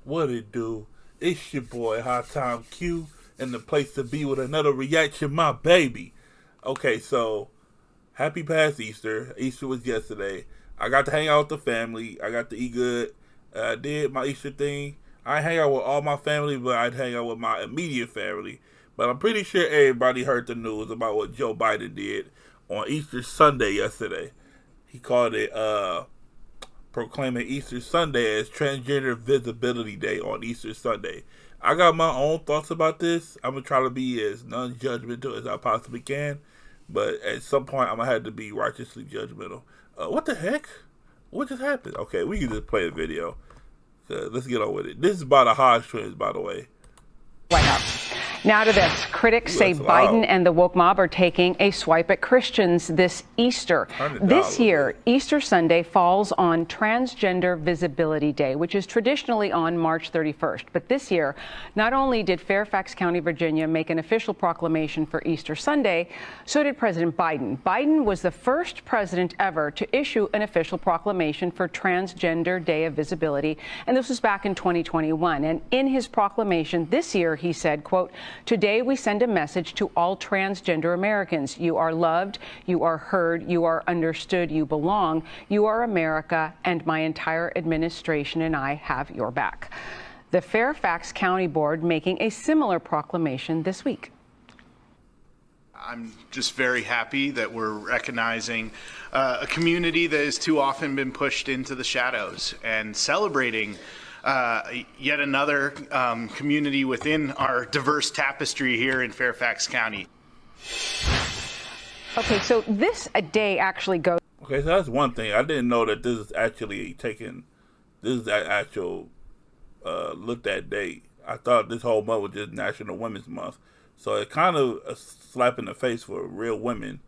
What it do? It's your boy Hot Time Q, and the place to be with another reaction, my baby. Okay, so happy past Easter. Easter was yesterday. I got to hang out with the family. I got to eat good. I did my Easter thing. I hang out with all my family, but I'd hang out with my immediate family. But I'm pretty sure everybody heard the news about what Joe Biden did on Easter Sunday yesterday. He called it proclaiming Easter Sunday as Transgender Visibility Day on Easter Sunday. I got my own thoughts about this. I'm going to try to be as non-judgmental as I possibly can. But at some point, I'm going to have to be righteously judgmental. What the heck? What just happened? Okay, we can just play the video. Let's get on with it. This is by the Hodge twins, by the way. White House. Now to this. Critics say Biden and the woke mob are taking a swipe at Christians this Easter. This year, Easter Sunday falls on Transgender Visibility Day, which is traditionally on March 31st. But this year, not only did Fairfax County, Virginia, make an official proclamation for Easter Sunday, so did President Biden. Biden was the first president ever to issue an official proclamation for Transgender Day of Visibility, and this was back in 2021. And in his proclamation this year, he said, quote, "Today we send a message to all transgender Americans. You are loved, you are heard, you are understood, you belong. You are America, and my entire administration and I have your back." The Fairfax County Board making a similar proclamation this week. I'm just very happy that we're recognizing a community that has too often been pushed into the shadows and celebrating yet another community within our diverse tapestry here in Fairfax County. Okay, so this day actually goes. Okay, so that's one thing. I didn't know that this is actually taking, this is that actual looked at date. I thought this whole month was just National Women's Month. So it's kind of a slap in the face for real women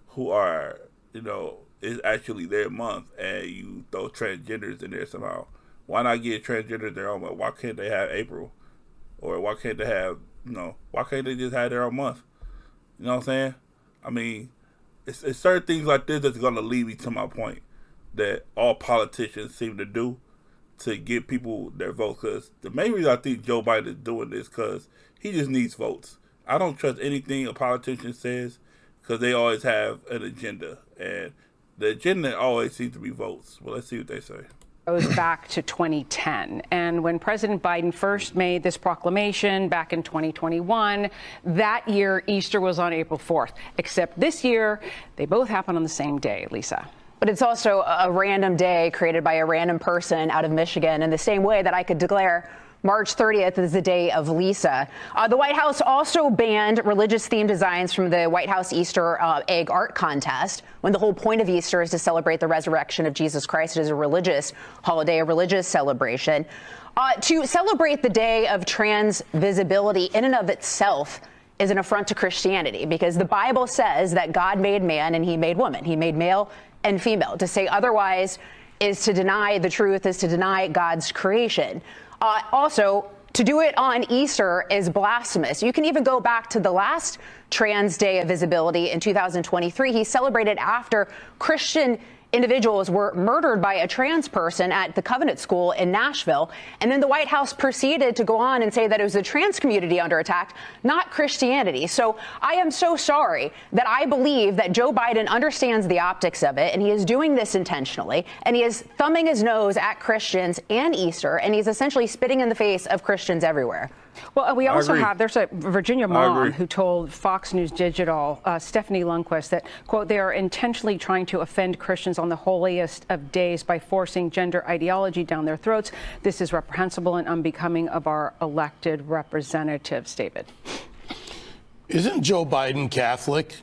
who are, you know, it's actually their month, and you throw transgenders in there somehow. Why not get transgenders their own month? Why can't they have April? Or why can't they have, why can't they just have their own month? You know what I'm saying? I mean, it's certain things like this that's going to lead me to my point that all politicians seem to do to get people their votes. Because the main reason I think Joe Biden is doing this because he just needs votes. I don't trust anything a politician says because they always have an agenda. And the agenda always seems to be votes. Well, let's see what they say. Goes back to 2010. And when President Biden first made this proclamation back in 2021, that year Easter was on April 4th. Except this year, they both happen on the same day, Lisa. But it's also a random day created by a random person out of Michigan in the same way that I could declare March 30th is the day of Lisa. The White House also banned religious-themed designs from the White House Easter egg art contest, when the whole point of Easter is to celebrate the resurrection of Jesus Christ. It is a religious holiday, a religious celebration. To celebrate the day of trans visibility in and of itself is an affront to Christianity, because the Bible says that God made man and he made woman. He made male and female. To say otherwise is to deny the truth, is to deny God's creation. Also, to do it on Easter is blasphemous. You can even go back to the last Trans Day of Visibility in 2023. He celebrated after Christian individuals were murdered by a trans person at the Covenant School in Nashville. And then the White House proceeded to go on and say that it was the trans community under attack, not Christianity. So I am so sorry that I believe that Joe Biden understands the optics of it, and he is doing this intentionally, and he is thumbing his nose at Christians and Easter, and he's essentially spitting in the face of Christians everywhere. Well, we also have, there's a Virginia mom who told Fox News Digital, Stephanie Lundquist, that, quote, "They are intentionally trying to offend Christians on the holiest of days by forcing gender ideology down their throats. This is reprehensible and unbecoming of our elected representatives." David. Isn't Joe Biden Catholic?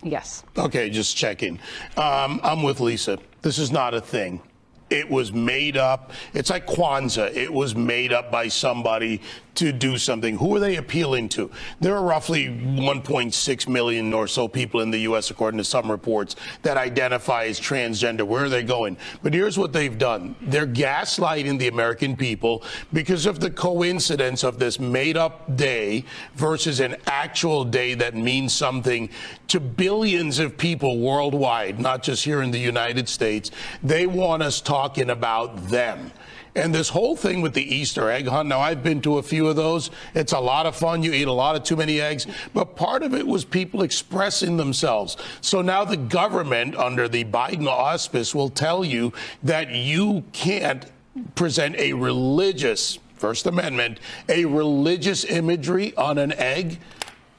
Yes. Okay, just checking. I'm with Lisa. This is not a thing. It was made up. It's like Kwanzaa. It was made up by somebody to do something. Who are they appealing to? There are roughly 1.6 million or so people in the U.S., according to some reports, that identify as transgender. Where are they going? But here's what they've done. They're gaslighting the American people because of the coincidence of this made-up day versus an actual day that means something to billions of people worldwide, not just here in the United States. They want us talking about them. And this whole thing with the Easter egg hunt, now I've been to a few of those. It's a lot of fun. You eat a lot of too many eggs. But part of it was people expressing themselves. So now the government, under the Biden auspice, will tell you that you can't present a religious, First Amendment, a religious imagery on an egg.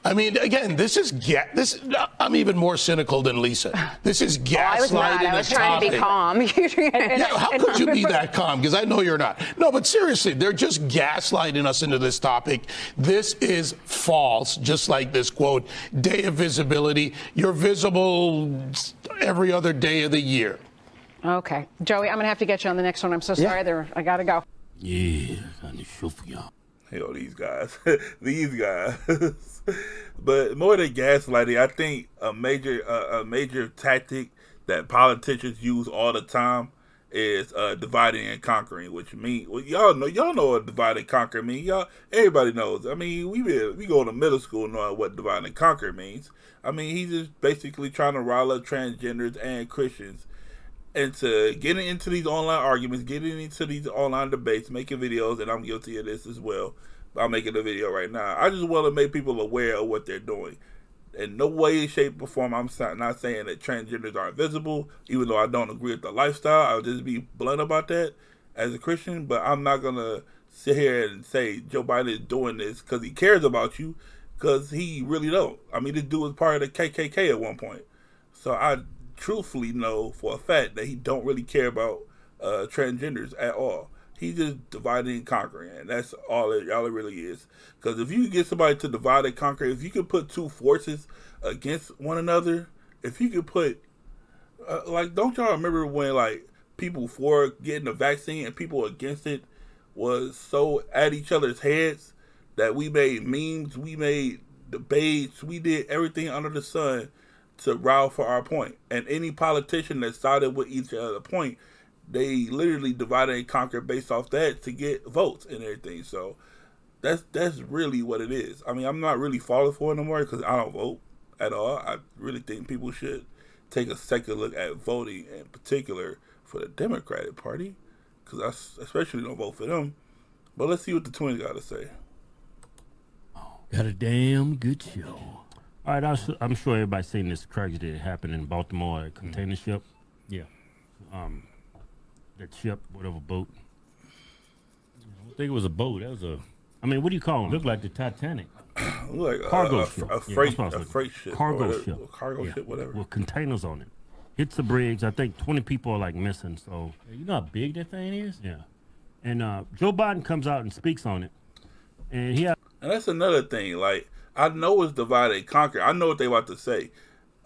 I mean, again, I'm even more cynical than Lisa. This is gaslighting. I was trying to be calm. How could you be that calm? Because I know you're not. No, but seriously, they're just gaslighting us into this topic. This is false, just like this quote, day of visibility. You're visible every other day of the year. Okay. Joey, I'm going to have to get you on the next one. I'm so sorry. I got to go. Yeah, I need to show for y'all. Hell, these guys. These guys. But more than gaslighting, I think a major tactic that politicians use all the time is dividing and conquering, which means, well, y'all know what divide and conquer means. Everybody knows. I mean, we go to middle school knowing what divide and conquer means. I mean, he's just basically trying to rile up transgenders and Christians into getting into these online arguments, getting into these online debates, making videos, and I'm guilty of this as well. I'm making a video right now. I just want to make people aware of what they're doing. In no way, shape, or form, I'm not saying that transgenders are invisible, even though I don't agree with the lifestyle. I'll just be blunt about that as a Christian, but I'm not going to sit here and say Joe Biden is doing this because he cares about you, because he really don't. I mean, this dude was part of the KKK at one point. So I truthfully know for a fact that he don't really care about transgenders at all. He's just dividing and conquering, and that's all it really is. Because if you can get somebody to divide and conquer, if you could put two forces against one another, if you could put, don't y'all remember when, people for getting the vaccine and people against it was so at each other's heads that we made memes, we made debates, we did everything under the sun to rile for our point. And any politician that sided with each other point, they literally divided and conquered based off that to get votes and everything. So that's really what it is. I mean, I'm not really falling for it no more because I don't vote at all. I really think people should take a second look at voting, in particular for the Democratic Party, because I especially don't vote for them. But let's see what the twins got to say. Got a damn good show. All right, I'm sure everybody's seen this tragedy that happened in Baltimore at a container ship. Yeah. That ship, whatever boat. I don't think it was a boat. That was what do you call them? Looked like the Titanic. Like cargo ship. A freight ship. Cargo ship. Cargo ship, whatever. With containers on it. Hits the bridge. I think 20 people are missing. So you know how big that thing is? Yeah. And Joe Biden comes out and speaks on it. And and that's another thing. I know it's divide and conquer. I know what they about to say.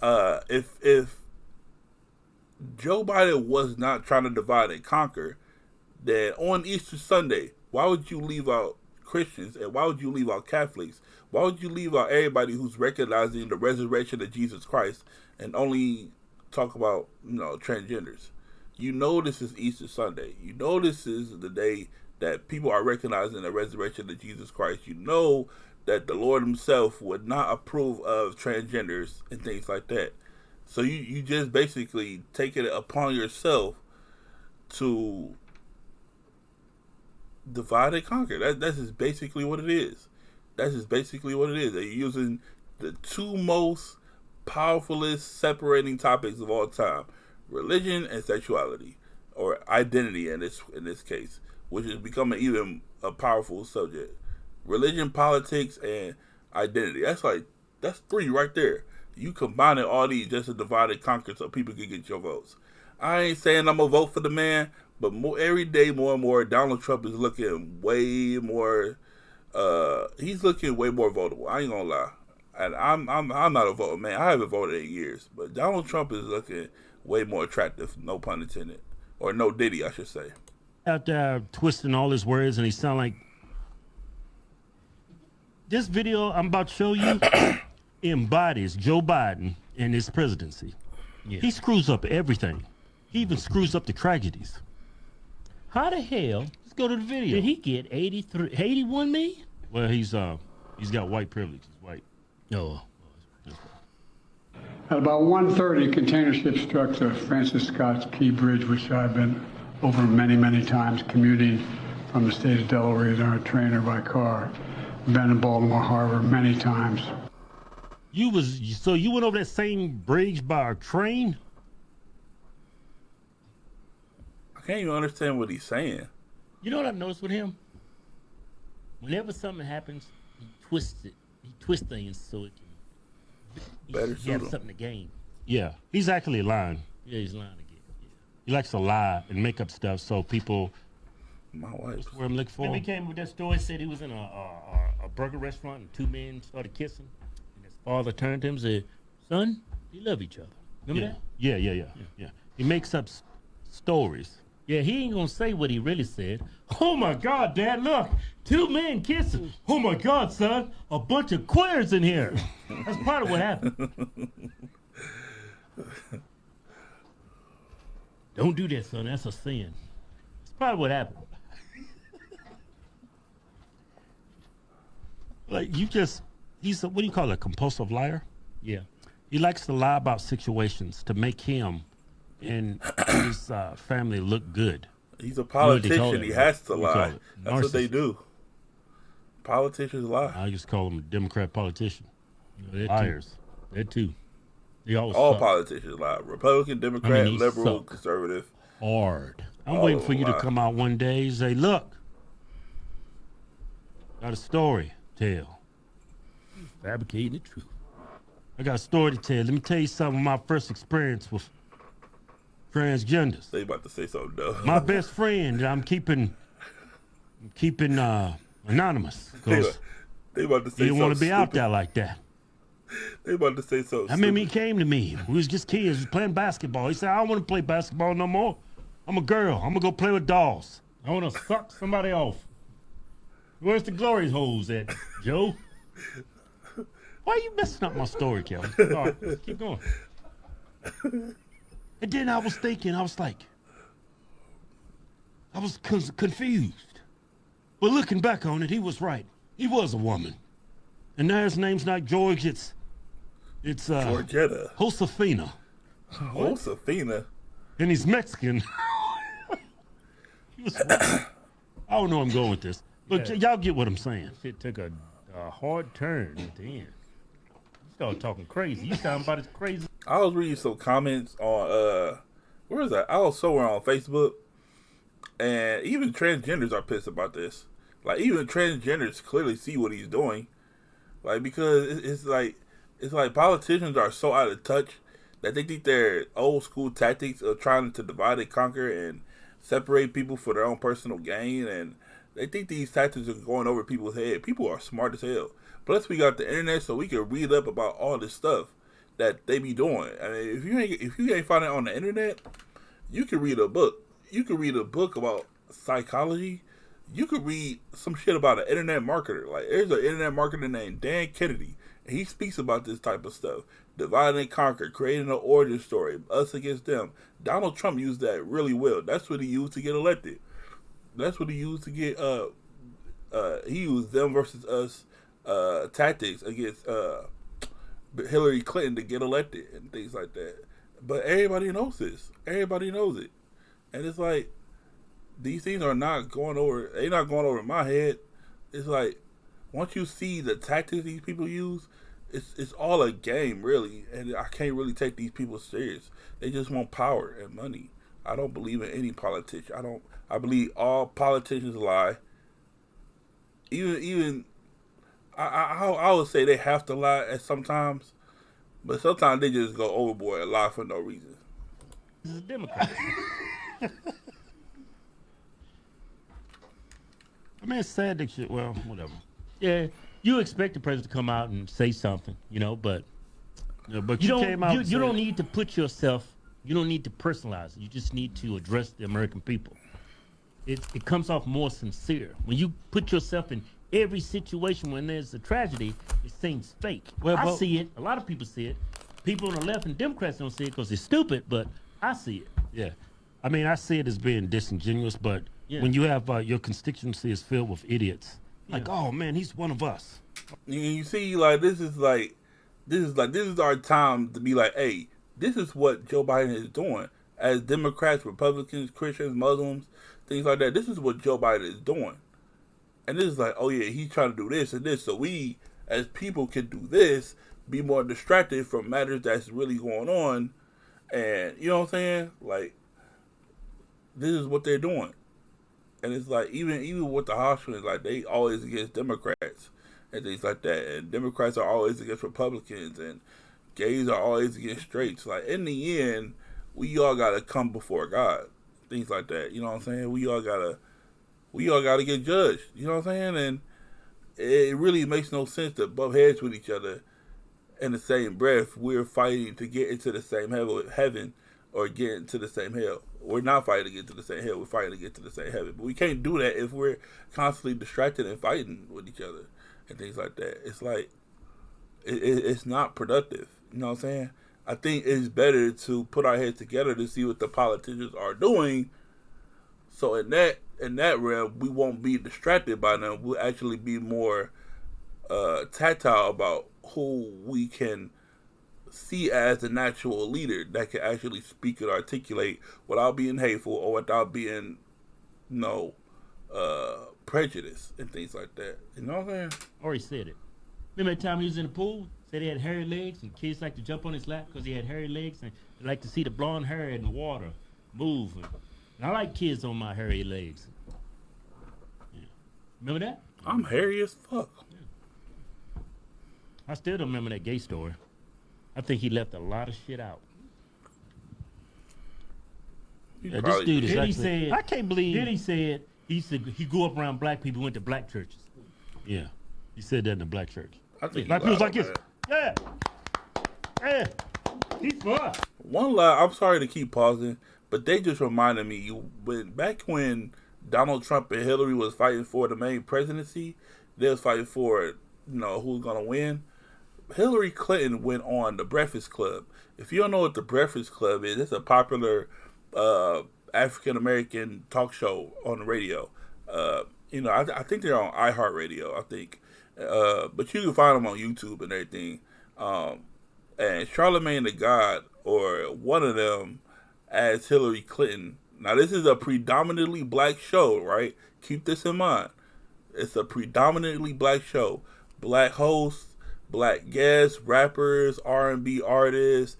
If Joe Biden was not trying to divide and conquer, then on Easter Sunday, why would you leave out Christians and why would you leave out Catholics? Why would you leave out everybody who's recognizing the resurrection of Jesus Christ and only talk about, transgenders? You know this is Easter Sunday. You know this is the day that people are recognizing the resurrection of Jesus Christ. You know that the Lord himself would not approve of transgenders and things like that. So you just basically take it upon yourself to divide and conquer. That's just basically what it is. That's just basically what it is. They're using the two most powerfulest separating topics of all time: religion and sexuality, or identity in this case, which is becoming even a powerful subject. Religion, politics, and identity. That's three right there. You combining all these just to divide and conquer so people can get your votes. I ain't saying I'm going to vote for the man, but every day more and more, Donald Trump is looking way more, he's looking way more votable. I ain't going to lie. And I'm not a voter, man. I haven't voted in years, but Donald Trump is looking way more attractive, no pun intended. Or no Diddy, I should say. Out there twisting all his words, and he sound like, this video I'm about to show you embodies Joe Biden and his presidency. Yeah. He screws up everything. He even screws up the tragedies. How the hell, let's go to the video, did he get 81 million? Well, he's got white privilege. He's white. Oh. At about 1:30, a container ship struck the Francis Scott Key Bridge, which I've been over many, many times commuting from the state of Delaware on a train or by car. Been in Baltimore Harbor many times. You went over that same bridge by a train? I can't even understand what he's saying. You know what I've noticed with him? Whenever something happens, he twists it. He twists things so it can have something to gain. Yeah, he's actually lying. Yeah, he's lying again. Yeah. He likes to lie and make up stuff so people. My wife. That's where I'm looking for. Remember he came with that story, said he was in a burger restaurant and two men started kissing. And his father turned to him and said, "Son, they love each other." Remember that? Yeah. He makes up stories. Yeah, he ain't gonna say what he really said. Oh my God, Dad, look, two men kissing. Oh my God, son, a bunch of queers in here. That's part of what happened. Don't do that, son. That's a sin. That's part of what happened. Like he's a, what do you call it, a compulsive liar? Yeah. He likes to lie about situations to make him and his family look good. He's a politician. He has to lie. That's what they do. Politicians lie. I just call him a Democrat politician. You know, liars. They're too. They always all suck. Politicians lie. Republican, Democrat, liberal, conservative. Hard. I'm waiting for you to come out one day and say, look, got a story to tell. Fabricating the truth. I got a story to tell. Let me tell you something of my first experience with transgenders. They about to say something dumb. My best friend that I'm keeping anonymous because they about to say he didn't want to be out there like that. They about to say something. I remember he came to me. We was just kids. We was playing basketball. He said, "I don't want to play basketball no more. I'm a girl. I'm gonna go play with dolls. I want to suck somebody off." Where's the glory holes at, Joe? Why are you messing up my story, Kelly? All right, let's keep going. And then I was thinking, I was confused. But looking back on it, he was right. He was a woman. And now his name's not George, it's Georgetta. Josefina. Josefina? And he's Mexican. He was right. I don't know where I'm going with this. But y'all get what I'm saying. It took a hard turn at the end. You started talking crazy. You sound about as crazy. I was reading some comments on where is that? I was somewhere on Facebook, and even transgenders are pissed about this. Like even transgenders clearly see what he's doing, like because it's like politicians are so out of touch that they think their old school tactics of trying to divide and conquer and separate people for their own personal gain, and they think these tactics are going over people's head. People are smart as hell. Plus, we got the internet, so we can read up about all this stuff that they be doing. I mean, if you ain't find it on the internet, you can read a book. You can read a book about psychology. You could read some shit about an internet marketer. Like, there's an internet marketer named Dan Kennedy, and he speaks about this type of stuff. Divide and conquer, creating an origin story, us against them. Donald Trump used that really well. That's what he used to get elected. That's what he used to get, he used them versus us tactics against Hillary Clinton to get elected and things like that. But everybody knows this. Everybody knows it. And it's like, these things are not going over, they're not going over my head. It's like, once you see the tactics these people use, it's all a game, really. And I can't really take these people serious. They just want power and money. I don't believe in any politician. I believe all politicians lie. Even I would say they have to lie at sometimes, but sometimes they just go overboard and lie for no reason. This is a Democrat. I mean, it's sad that shit. Well, whatever. Yeah, you expect the president to come out and say something, but you came out. You don't need to put yourself. You don't need to personalize it. You just need to address the American people. It comes off more sincere when you put yourself in every situation. When there's a tragedy, it seems fake. Well, I see it. A lot of people see it. People on the left and Democrats don't see it because they're stupid, but I see it. Yeah, I mean, I see it as being disingenuous, but when you have your constituency is filled with idiots, like, oh man, he's one of us. You see, this is our time to be like, hey, this is what Joe Biden is doing. as Democrats, Republicans, Christians, Muslims, things like that. This is what Joe Biden is doing. And this is like, oh yeah, he's trying to do this and this. So we, as people, can do this, be more distracted from matters that's really going on. And, you know what I'm saying? Like, this is what they're doing. And it's like, even with the hospitals, like, they always against Democrats and things like that. And Democrats are always against Republicans. And gays are always against straights. Like, in the end, we all got to come before God. Things like that. You know what I'm saying? We all got to get judged. You know what I'm saying? And it really makes no sense to butt heads with each other in the same breath. We're fighting to get into the same heaven or get into the same hell. We're not fighting to get to the same hell. We're fighting to get to the same heaven. But we can't do that if we're constantly distracted and fighting with each other and things like that. It's like, it's not productive. You know what I'm saying? I think it's better to put our heads together to see what the politicians are doing. So in that realm, we won't be distracted by them. We'll actually be more tactile about who we can see as the natural leader that can actually speak and articulate without being hateful or without being, prejudice and things like that. You know what I'm saying? Already said it. Remember that time he was in the pool? Said he had hairy legs and kids like to jump on his lap because he had hairy legs and they like to see the blonde hair in the water move. And I like kids on my hairy legs. Yeah. Remember that? I'm hairy as fuck. Yeah. I still don't remember that gay story. I think he left a lot of shit out. Yeah, this dude is actually, I can't believe. Then he said he grew up around black people, went to black churches. Yeah, he said that in the black church. I think black people was like this. Yeah, yeah. He's fun. One lie. I'm sorry to keep pausing, but they just reminded me back when Donald Trump and Hillary was fighting for the main presidency, they was fighting for who's gonna win. Hillary Clinton went on The Breakfast Club. If you don't know what The Breakfast Club is, it's a popular African American talk show on the radio. I think they're on iHeartRadio, I think. But you can find them on YouTube and everything. And Charlamagne the God, or one of them, as Hillary Clinton. Now, this is a predominantly black show, right? Keep this in mind. It's a predominantly black show. Black hosts, black guests, rappers, R&B artists,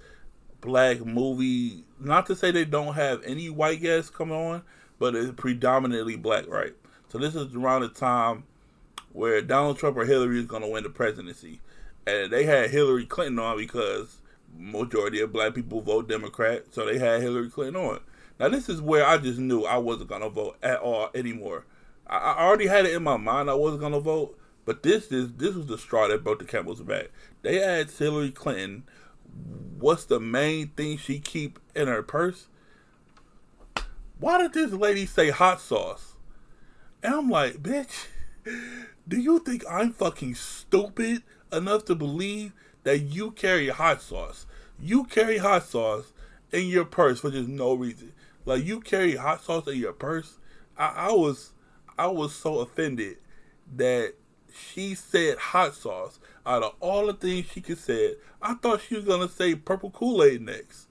black movie. Not to say they don't have any white guests come on, but it's predominantly black, right? So this is around the time where Donald Trump or Hillary is going to win the presidency. And they had Hillary Clinton on because majority of black people vote Democrat, so they had Hillary Clinton on. Now this is where I just knew I wasn't going to vote at all anymore. I already had it in my mind I wasn't going to vote. But this was the straw that broke the camel's back. They asked Hillary Clinton, what's the main thing she keep in her purse? Why did this lady say hot sauce? And I'm like, bitch, do you think I'm fucking stupid enough to believe that you carry hot sauce? You carry hot sauce in your purse for just no reason. Like, you carry hot sauce in your purse? I was so offended that she said hot sauce. Out of all the things she could say, I thought she was gonna say purple Kool-Aid next.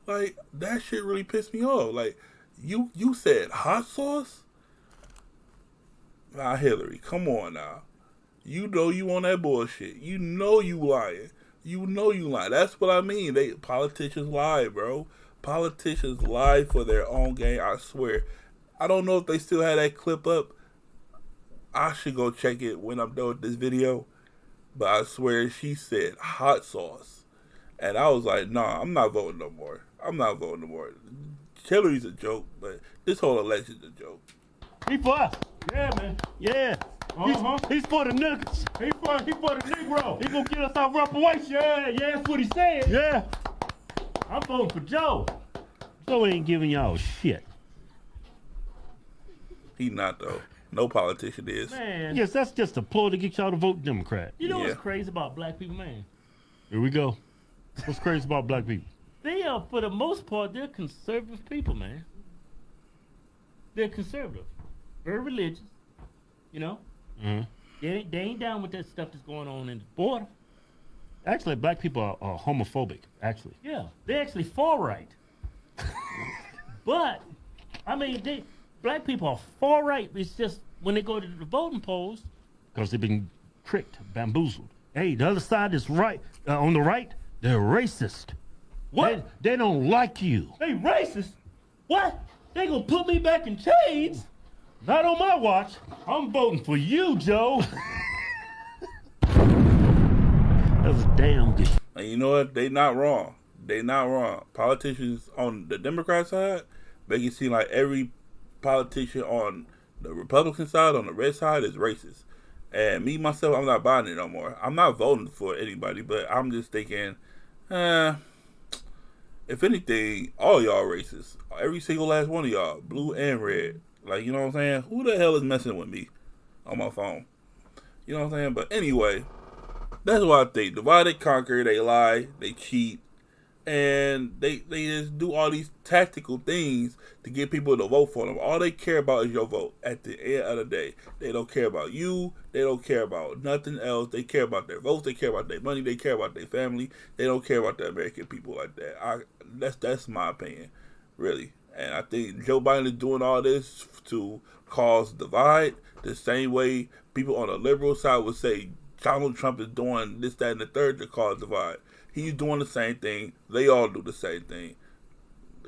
Like, that shit really pissed me off. Like, you said hot sauce? Nah, Hillary, come on now. You know you on that bullshit. You know you lying. You know you lying. That's what I mean. Politicians lie, bro. Politicians lie for their own gain, I swear. I don't know if they still have that clip up. I should go check it when I'm done with this video. But I swear she said hot sauce. And I was like, nah, I'm not voting no more. Hillary's a joke, but this whole election's a joke. He for us. Yeah, man. Yeah. He's for the niggas. He for the Negro. He gonna get us out reparations. Yeah, that's what he said. Yeah. I'm voting for Joe. Joe ain't giving y'all shit. He not, though. No politician is. Man. Yes, that's just a ploy to get y'all to vote Democrat. You know what's crazy about black people, man? Here we go. What's crazy about black people? They are, for the most part, they're conservative people, man. They're conservative. Very religious. You know? Mm-hmm. They ain't down with that stuff that's going on in the border. Actually, black people are homophobic, actually. Yeah. They're actually far right. But I mean, black people are far right. It's just when they go to the voting polls, because they've been tricked, bamboozled. Hey, the other side is right. On the right, they're racist. What? They don't like you. They racist? What? They gonna put me back in chains? Not on my watch. I'm voting for you, Joe. That was damn good. And you know what? They not wrong. They not wrong. Politicians on the Democrat side make it seem like every politician on the Republican side, on the red side, is racist. And me, myself, I'm not buying it no more. I'm not voting for anybody, but I'm just thinking, if anything, all y'all racist. Every single last one of y'all, blue and red. Like, you know what I'm saying? Who the hell is messing with me on my phone? You know what I'm saying? But anyway, that's what I think. Divide and conquer. They lie. They cheat. And they just do all these tactical things to get people to vote for them. All they care about is your vote at the end of the day. They don't care about you. They don't care about nothing else. They care about their votes. They care about their money. They care about their family. They don't care about the American people like that. That's my opinion, really. And I think Joe Biden is doing all this to cause divide the same way people on the liberal side would say Donald Trump is doing this, that, and the third to cause divide. He's doing the same thing. They all do the same thing.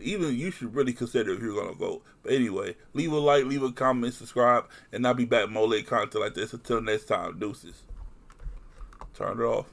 Even you should really consider if you're going to vote. But anyway, leave a like, leave a comment, subscribe, and I'll be back with more late content like this. Until next time, deuces. Turn it off.